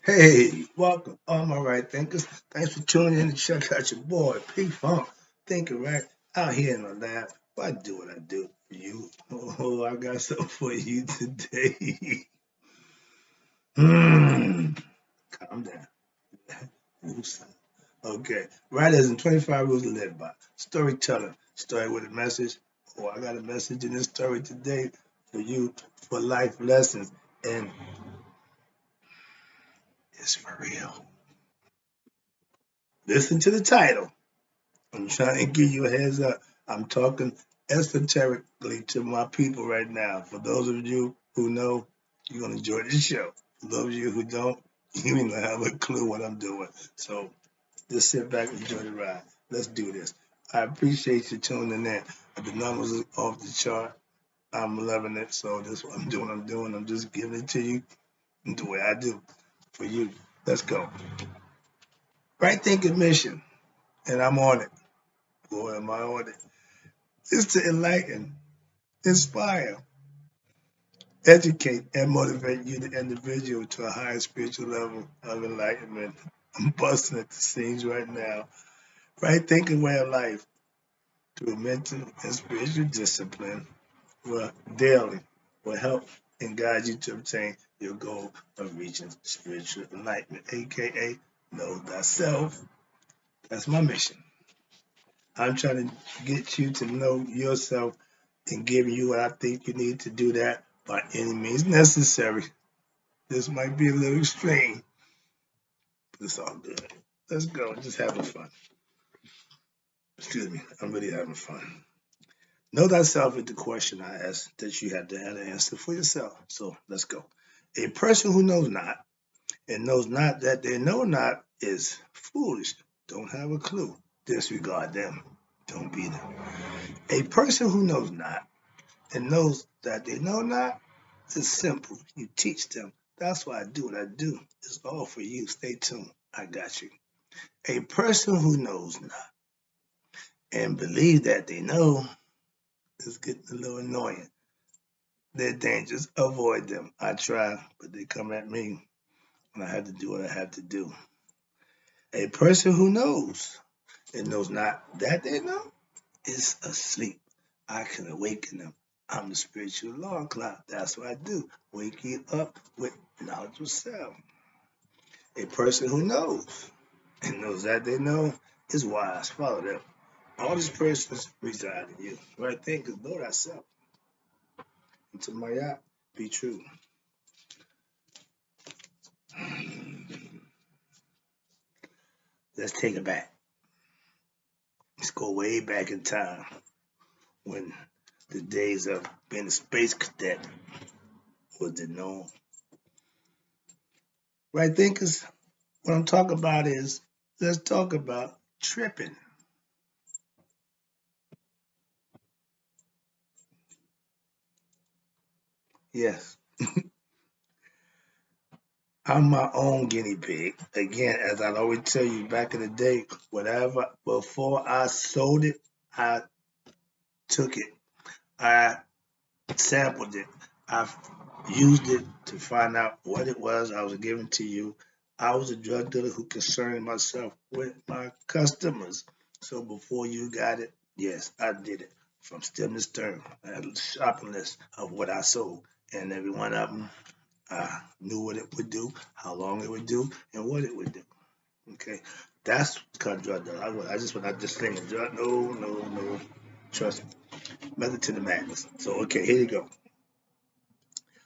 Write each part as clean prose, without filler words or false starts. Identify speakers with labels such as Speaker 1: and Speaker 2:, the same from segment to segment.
Speaker 1: Hey, welcome, all my right thinkers. Thanks for tuning in to check out your boy, P Funk. Thinking right out here in the lab. I do what I do for you. Oh, I got something for you today. Calm down. Oops. Okay, right as in 25 rules to live by. Storytelling. Story with a message. Oh, I got a message in this story today for you for life lessons. And it's for real. Listen to the title. I'm trying to give you a heads up. I'm talking esoterically to my people right now. For those of you who know, you're going to enjoy the show. For those of you who don't, you may not have a clue what I'm doing. So just sit back and enjoy the ride. Let's do this. I appreciate you tuning in. The numbers are off the chart. I'm loving it. So that's what I'm doing. I'm just giving it to you the way I do for you. Let's go. Right thinking mission. And I'm on it. Boy, am I on it. It's to enlighten, inspire, educate, and motivate you, the individual, to a higher spiritual level of enlightenment. I'm busting at the seams right now. Right thinking way of life through mental and spiritual discipline will daily will help and guide you to obtain your goal of reaching spiritual enlightenment, aka know thyself. That's my mission. I'm trying to get you to know yourself and giving you what I think you need to do that by any means necessary. This might be a little extreme, but it's all good. Let's go. Just having fun. Excuse me. I'm really having fun. Know thyself is the question I ask that you have to have an answer for yourself. So let's go. A person who knows not and knows not that they know not is foolish. Don't have a clue. Disregard them. Don't be them. A person who knows not and knows that they know not, it's simple. You teach them. That's why I do what I do. It's all for you. Stay tuned. I got you. A person who knows not and believe that they know is getting a little annoying. They're dangerous. Avoid them. I try, but they come at me and I have to do what I have to do. A person who knows and knows not that they know is asleep. I can awaken them. I'm the spiritual alarm clock. That's what I do. Wake you up with knowledge of self. A person who knows and knows that they know is wise. Follow them. All these persons reside in you. Right thing is know thyself. And to my yacht, be true. Let's take it back. Let's go way back in time when the days of being a space cadet was the norm. Right thinkers, what I'm talking about is let's talk about tripping. Yes, I'm my own guinea pig. Again, as I always tell you back in the day, whatever, before I sold it, I took it. I sampled it. I used it to find out what it was I was giving to you. I was a drug dealer who concerned myself with my customers. So before you got it, yes, I did it from stem to stern. I had a shopping list of what I sold, and every one of them, I knew what it would do, how long it would do, and what it would do. Okay, that's called drug dealer. I just went out just saying drug. No, no, no. Trust me. Method to the madness. So okay, here you go.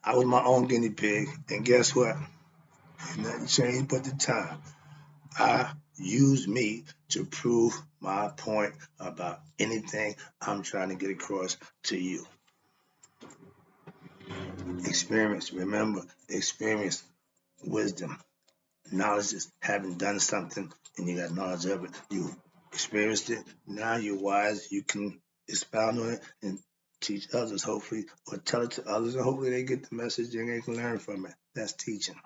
Speaker 1: I was my own guinea pig, and guess what? Nothing changed but the time. I use me to prove my point about anything I'm trying to get across to you. Experience, remember, experience, wisdom, knowledge is having done something and you got knowledge of it. You experienced it. Now you're wise. You can expound on it and teach others, hopefully, or tell it to others, and hopefully they get the message and they can learn from it. That's teaching.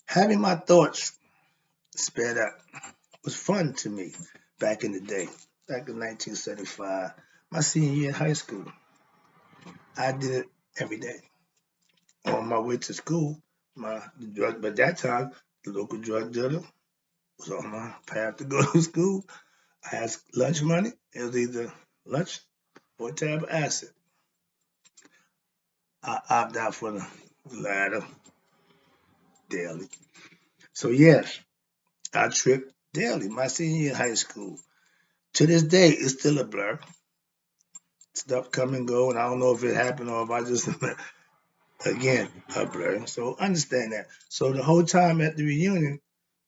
Speaker 1: Having my thoughts sped up was fun to me back in the day, back in 1975, my senior year in high school. I did it every day. On my way to school, the drug, but that time the local drug dealer was on my path to go to school. I had lunch money. It was either lunch or tab acid. I opted out for the latter daily. So yes, I tripped daily my senior year in high school. To this day, it's still a blur. Stuff come and go, and I don't know if it happened or if I just again a blur. So understand that. So the whole time at the reunion,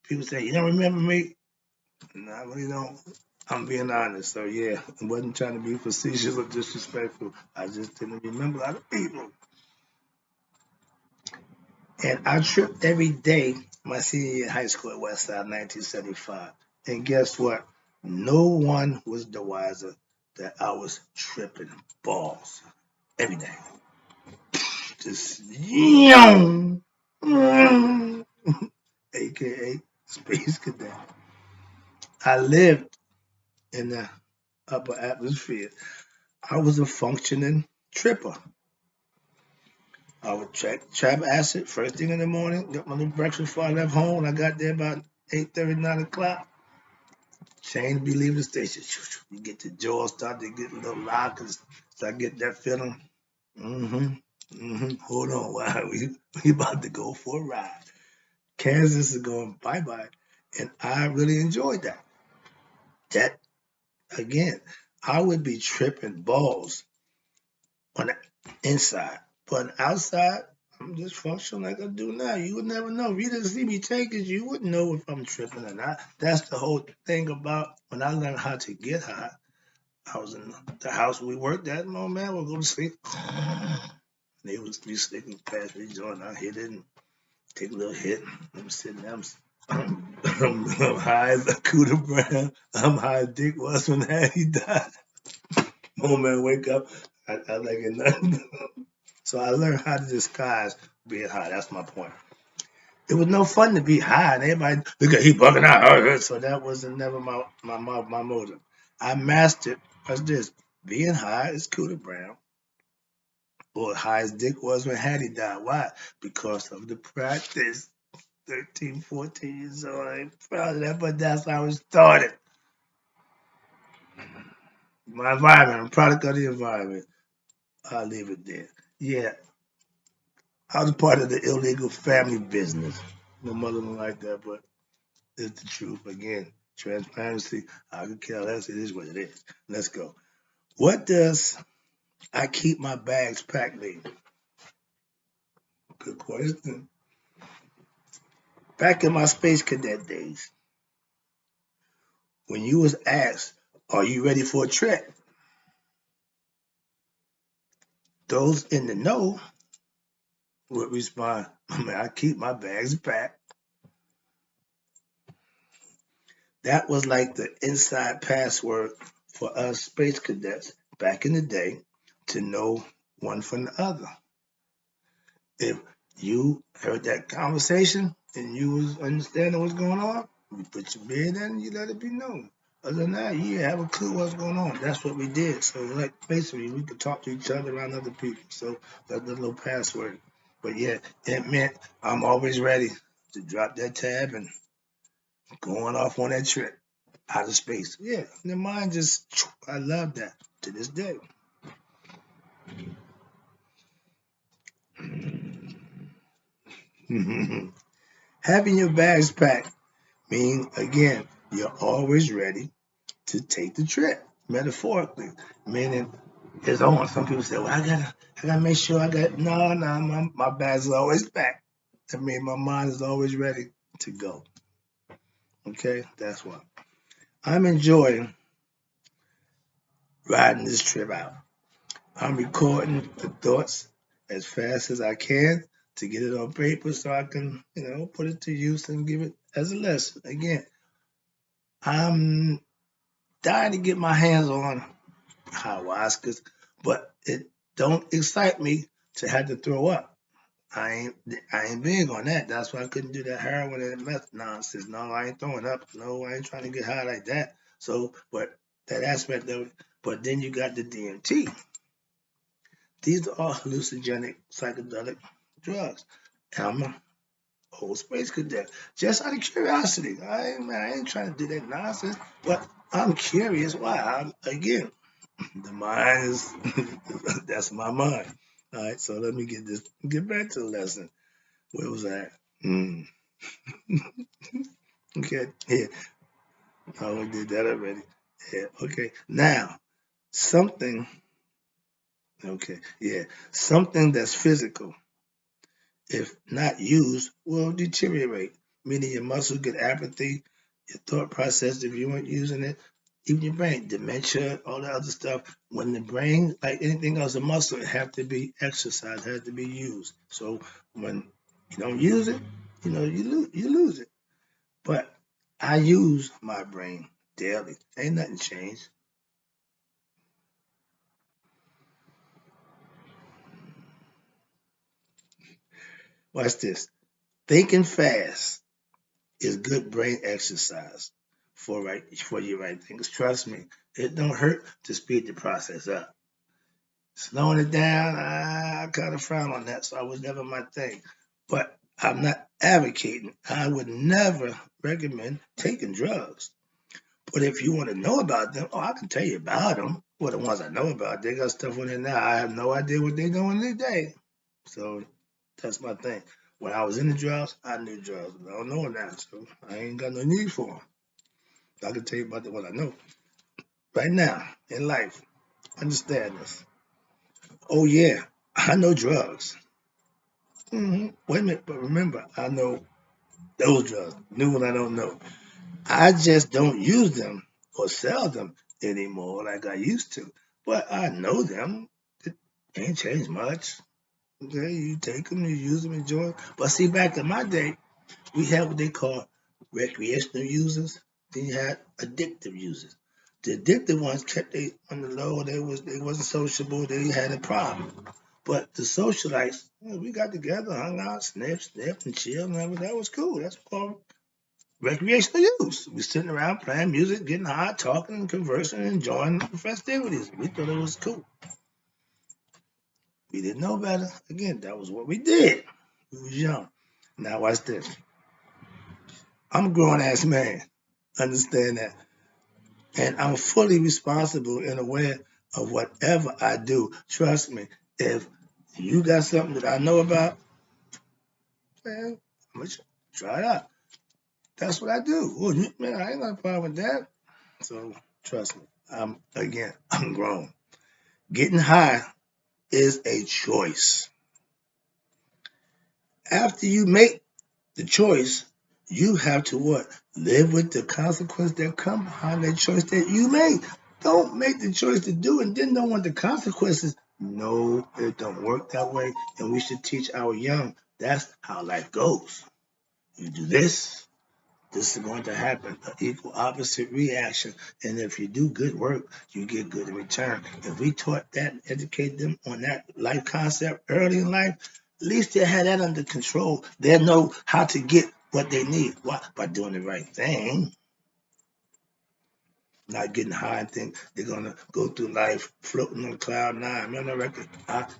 Speaker 1: people say, "You don't remember me?" No, I really don't. I'm being honest. So yeah, I wasn't trying to be facetious or disrespectful. I just didn't remember a lot of people. And I tripped every day my senior year in high school at Westside, 1975. And guess what? No one was the wiser that I was tripping balls every day. Just young, aka Space Cadet. I lived in the upper atmosphere. I was a functioning tripper. I would trap acid first thing in the morning, got my little breakfast before I left home. When I got there about 8:30, 9 o'clock, Shane be leaving the station. You get the jaws start to get a little loud because I get that feeling. Hold on, wow, we about to go for a ride. Kansas is going bye bye, and I really enjoyed that. That again, I would be tripping balls on the inside, but outside, I'm just functioning like I do now. You would never know. If you didn't see me take it, you wouldn't know if I'm tripping or not. That's the whole thing about when I learned how to get high. I was in the house we worked at. My man would go to sleep. They would be sleeping past me, joint. I hit it and take a little hit. I'm sitting there. I'm high as a cooter brand. I'm high as Dick was when he died. My man wake up. I like it nothing. So I learned how to disguise being high. That's my point. It was no fun to be high, and everybody look at he bugging out. So that wasn't never my motive. I mastered. What's this? Being high is Cooter Brown. Or high as Dick was when Hattie died. Why? Because of the practice. 13, 14 years old. I ain't proud of that, but that's how it started. My environment, I'm a product of the environment. I'll leave it there. Yeah, I was part of the illegal family business. My mother don't like that, but it's the truth. Again, transparency. I can care less. It is what it is. Let's go. What does I keep my bags packed mean? Good question. Back in my space cadet days, when you was asked, "Are you ready for a trek?" Those in the know would respond, "I mean, I keep my bags packed." That was like the inside password for us space cadets back in the day to know one from the other. If you heard that conversation and you was understanding what's going on, you put your bid in and you let it be known. Other than that, you have a clue what's going on. That's what we did. So like basically we could talk to each other around other people. So that's the little password. But yeah, it meant I'm always ready to drop that tab and going off on that trip out of space. Yeah, the mind just, I love that to this day. Having your bags packed mean again, you're always ready to take the trip, metaphorically. Meaning it's on. Some people say, well, I gotta make sure I got no, my bags are always packed. I mean my mind is always ready to go. Okay, that's why. I'm enjoying riding this trip out. I'm recording the thoughts as fast as I can to get it on paper so I can, put it to use and give it as a lesson. Again, I'm dying to get my hands on ayahuasca, but it don't excite me to have to throw up. I ain't big on that. That's why I couldn't do that heroin and meth nonsense. No, I ain't throwing up. No, I ain't trying to get high like that. So, but that aspect of it. But then you got the DMT. These are hallucinogenic psychedelic drugs. old space cadet. Just out of curiosity. I ain't trying to do that nonsense, but I'm curious why. Again, the mind is, that's my mind. All right, so let me get back to the lesson. Where was I at? Okay, yeah. Oh, we did that already. Yeah, okay. Now, something, okay, yeah, something that's physical, if not used, will deteriorate, meaning your muscles get apathy, your thought process, if you weren't using it, even your brain, dementia, all that other stuff. When the brain, like anything else, a muscle, it have to be exercised, it has to be used. So when you don't use it, you lose it. But I use my brain daily. Ain't nothing changed. Watch this. Thinking fast is good brain exercise for your right things. Trust me, it don't hurt to speed the process up. Slowing it down, I kind of frown on that, so I was never my thing. But I'm not advocating. I would never recommend taking drugs. But if you want to know about them, oh, I can tell you about them. Well, the ones I know about, they got stuff on it now. I have no idea what they're doing today. So that's my thing. When I was in the drugs, I knew drugs. I don't know them now, so I ain't got no need for them. I can tell you about the ones I know. Right now, in life, understand this. Oh, yeah, I know drugs. Wait a minute, but remember, I know those drugs. New one I don't know. I just don't use them or sell them anymore like I used to. But I know them. It ain't changed much. Okay, you take them, you use them, enjoy them. But see, back in my day, we had what they call recreational users. Then you had addictive users. The addictive ones kept they on the low. They wasn't sociable. They had a problem. But the socialites, we got together, hung out, sniffed, and chilled, and that was cool. That's called recreational use. We sitting around playing music, getting high, talking, conversing, enjoying the festivities. We thought it was cool. We didn't know better. Again, that was what we did. We was young. Now watch this. I'm a grown ass man. Understand that. And I'm fully responsible and aware of whatever I do. Trust me, if you got something that I know about, man, I'm gonna try it out. That's what I do. Well, man, I ain't got a problem with that. So trust me. I'm grown. Getting high is a choice. After you make the choice, you have to what? Live with the consequence that come behind that choice that you made. Don't make the choice to do it and then don't want the consequences. No, it don't work that way. And we should teach our young that's how life goes. You do this is going to happen. An equal opposite reaction. And if you do good work, you get good in return. If we taught that and educate them on that life concept early in life, at least they had that under control. They know how to get what they need. Why? By doing the right thing. Not getting high and think they're gonna go through life floating on cloud nine. Remember that record?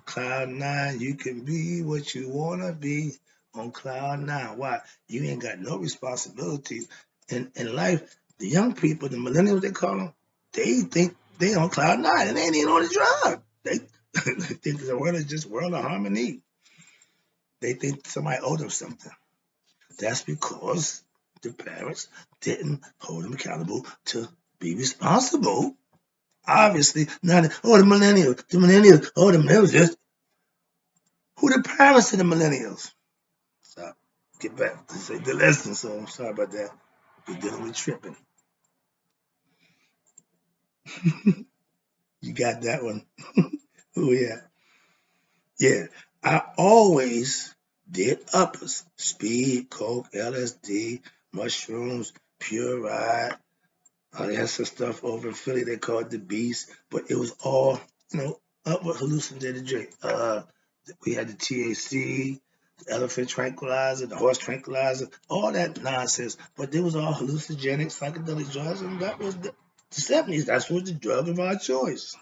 Speaker 1: Cloud nine, you can be what you wanna be on cloud nine. Why? You ain't got no responsibilities in life. The young people, the millennials they call them, they think they on cloud nine and they ain't even on the drug. They, they think the world is just world of harmony. They think somebody owed them something. That's because the parents didn't hold them accountable to be responsible. Obviously, not the millennials, just who the parents of the millennials. So get back to say the lesson. So I'm sorry about that. We're dealing with tripping. You got that one. Oh yeah. Yeah. I always did uppers. Speed, coke, LSD, mushrooms, pure ride. They had some stuff over in Philly they called the Beast, but it was all, upward hallucinated drink. We had the THC, the elephant tranquilizer, the horse tranquilizer, all that nonsense. But they was all hallucinogenic, psychedelic drugs, and that was the 70s. That's was the drug of our choice.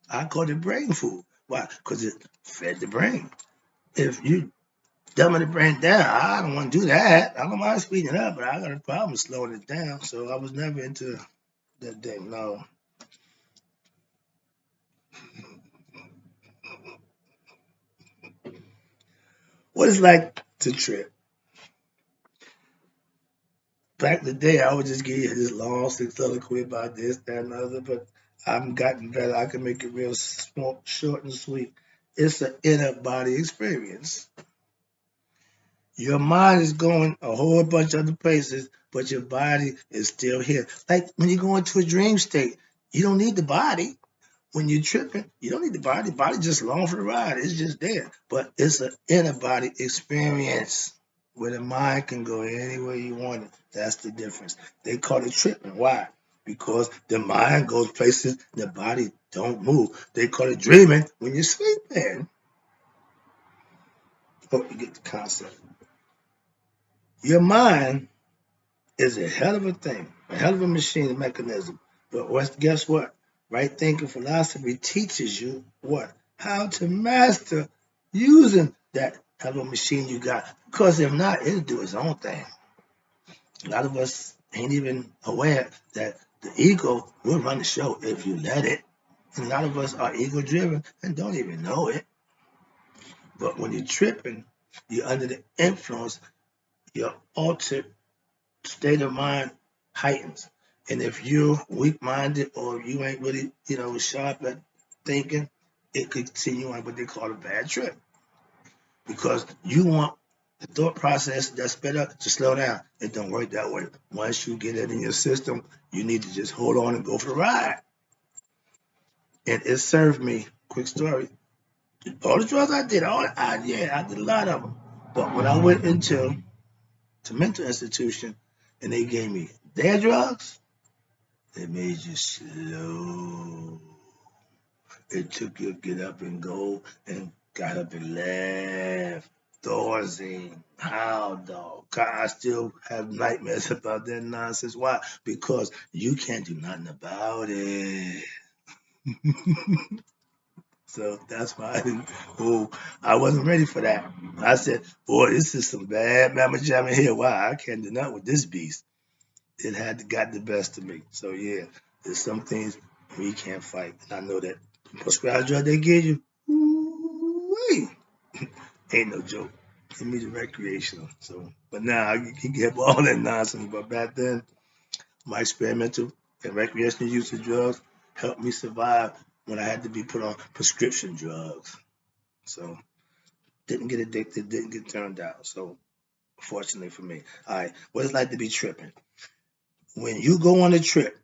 Speaker 1: I called it brain food. Why? Because it fed the brain. If you dumbing the brain down. I don't want to do that. I don't mind speeding it up, but I got a problem slowing it down. So I was never into that thing. No. What it's like to trip. Back in the day, I would just give you this long soliloquy about this, that, and the other, but I've gotten better. I can make it real small, short and sweet. It's an inner body experience. Your mind is going a whole bunch of other places, but your body is still here. Like when you go into a dream state, you don't need the body. When you're tripping, you don't need the body. The body just along for the ride. It's just there. But it's an inner body experience where the mind can go anywhere you want it. That's the difference. They call it tripping. Why? Because the mind goes places, the body don't move. They call it dreaming when you're sleeping. Hope you get the concept. Your mind is a hell of a thing, a hell of a machine, a mechanism. But guess what? Right thinking philosophy teaches you what? How to master using that hell of a machine you got. Because if not, it'll do its own thing. A lot of us ain't even aware that the ego will run the show if you let it. And a lot of us are ego driven and don't even know it. But when you're tripping, you're under the influence, you're altered state of mind heightens. And if you're weak minded or you ain't really, sharp at thinking, it could send you on what they call a bad trip. Because you want the thought process that's better to slow down. It don't work that way. Once you get it in your system, you need to just hold on and go for the ride. And it served me. Quick story. All the drugs I did, I did a lot of them. But when I went into mental institution and they gave me their drugs, it made you slow. It took you to get up and go and got up and left. Thorazine, how dog. I still have nightmares about that nonsense. Why? Because you can't do nothing about it. So that's why I wasn't ready for that. I said, boy, this is some bad mamma jamma here. Why? I can't do nothing with this beast. It had got the best of me. So yeah, there's some things we can't fight. And I know that prescribed drug they give you, ooh-wee, ain't no joke. Give me the recreational. So, but now I can get all that nonsense. But back then, my experimental and recreational use of drugs helped me survive when I had to be put on prescription drugs. So, didn't get addicted, didn't get turned out. So, fortunately for me. All right, what it's like to be tripping. When you go on a trip,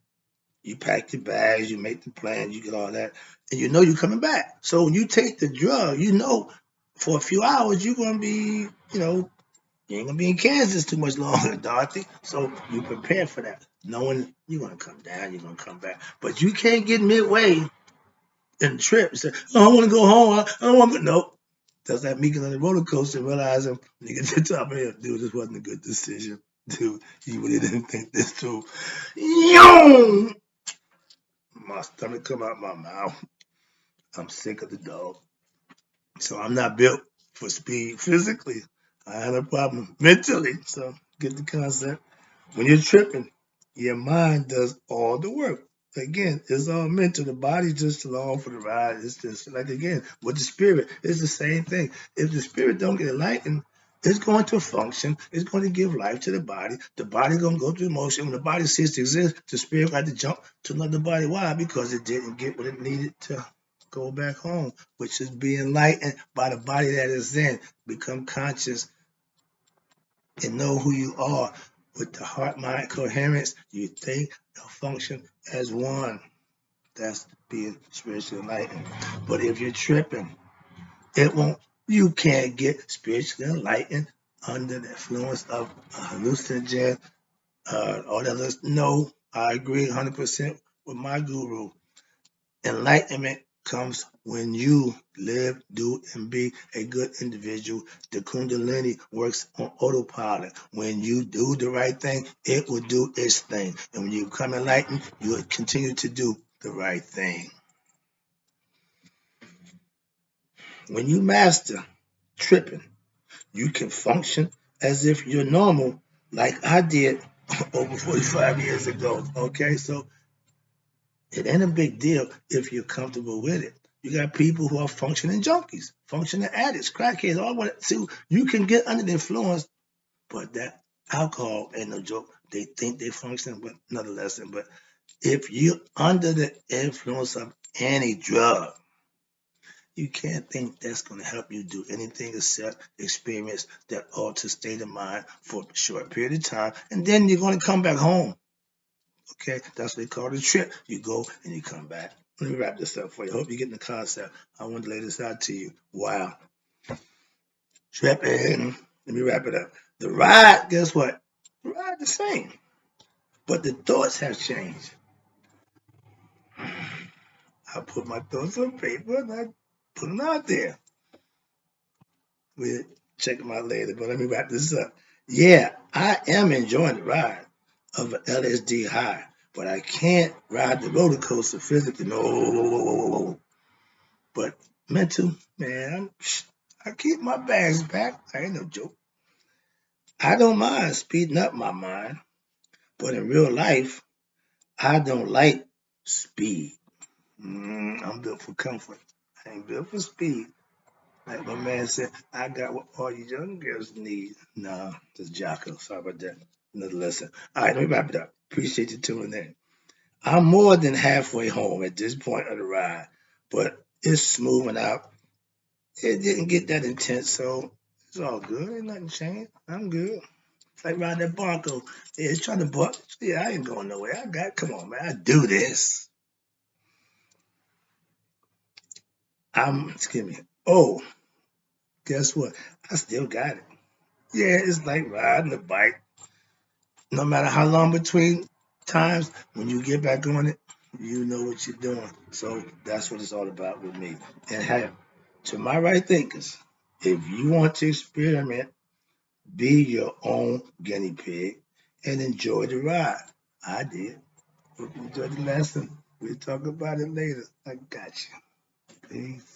Speaker 1: you pack your bags, you make the plans, you get all that, and you know you're coming back. So when you take the drug, you know for a few hours you're gonna be, you ain't gonna be in Kansas too much longer, Dorothy. So you prepare for that, knowing you're gonna come down, you're gonna come back. But you can't get midway in the trip and say, oh, I wanna go home, I don't wanna go. Nope. That's like me getting on the roller coaster and realizing when you get to the top of here, dude, this wasn't a good decision. Dude, you really didn't think this through. Yo! My stomach come out my mouth. I'm sick of the dog. So I'm not built for speed physically. I had a problem mentally. So get the concept. When you're tripping, your mind does all the work. Again, it's all mental. The body's just along for the ride. It's just like again, with the spirit, it's the same thing. If the spirit don't get enlightened, it's going to function. It's going to give life to the body. The body going to go through motion. When the body ceases to exist, the spirit got to jump to another body. Why? Because it didn't get what it needed to go back home, which is be enlightened by the body that is in. Become conscious and know who you are. With the heart mind coherence, you think and function as one. That's being spiritually enlightened. But if you're tripping, it won't. You can't get spiritually enlightened under the influence of a hallucinogen or the others. No, I agree 100% with my guru. Enlightenment comes when you live, do, and be a good individual. The Kundalini works on autopilot. When you do the right thing, it will do its thing. And when you become enlightened, you will continue to do the right thing. When you master tripping, you can function as if you're normal, like I did over 45 years ago. Okay, so it ain't a big deal if you're comfortable with it. You got people who are functioning junkies, functioning addicts, crackheads, all what. So you can get under the influence, but that alcohol ain't no joke. They think they function, but another lesson. But if you're under the influence of any drug, you can't think that's going to help you do anything except experience that altered state of mind for a short period of time, and then you're going to come back home. Okay, that's what they call the trip. You go and you come back. Let me wrap this up for you. I hope you're getting the concept. I want to lay this out to you. Wow. Trippin. Let me wrap it up. The ride, guess what? The ride the same, but the thoughts have changed. I put my thoughts on paper and I put them out there. We'll check them out later, but let me wrap this up. Yeah, I am enjoying the ride of an LSD high, but I can't ride the roller coaster physically. No. But mental, man, I keep my bags back. I ain't no joke. I don't mind speeding up my mind, but in real life, I don't like speed. I'm built for comfort. I ain't built for speed. Like my man said, I got what all you young girls need. Nah, just Jocko. Sorry about that. Another lesson. All right, let me wrap it up. Appreciate you tuning in. I'm more than halfway home at this point of the ride, but it's smoothing out. It didn't get that intense, so it's all good. Ain't nothing changed. I'm good. It's like riding that Bronco. Yeah, it's trying to buck. Yeah, I ain't going nowhere. Come on, man. I do this. Excuse me. Oh, guess what? I still got it. Yeah, it's like riding a bike. No matter how long between times, when you get back on it, you know what you're doing. So that's what it's all about with me. And hey, to my right thinkers, if you want to experiment, be your own guinea pig and enjoy the ride. I did. Hope you enjoyed the lesson. We'll talk about it later. I got you. Peace.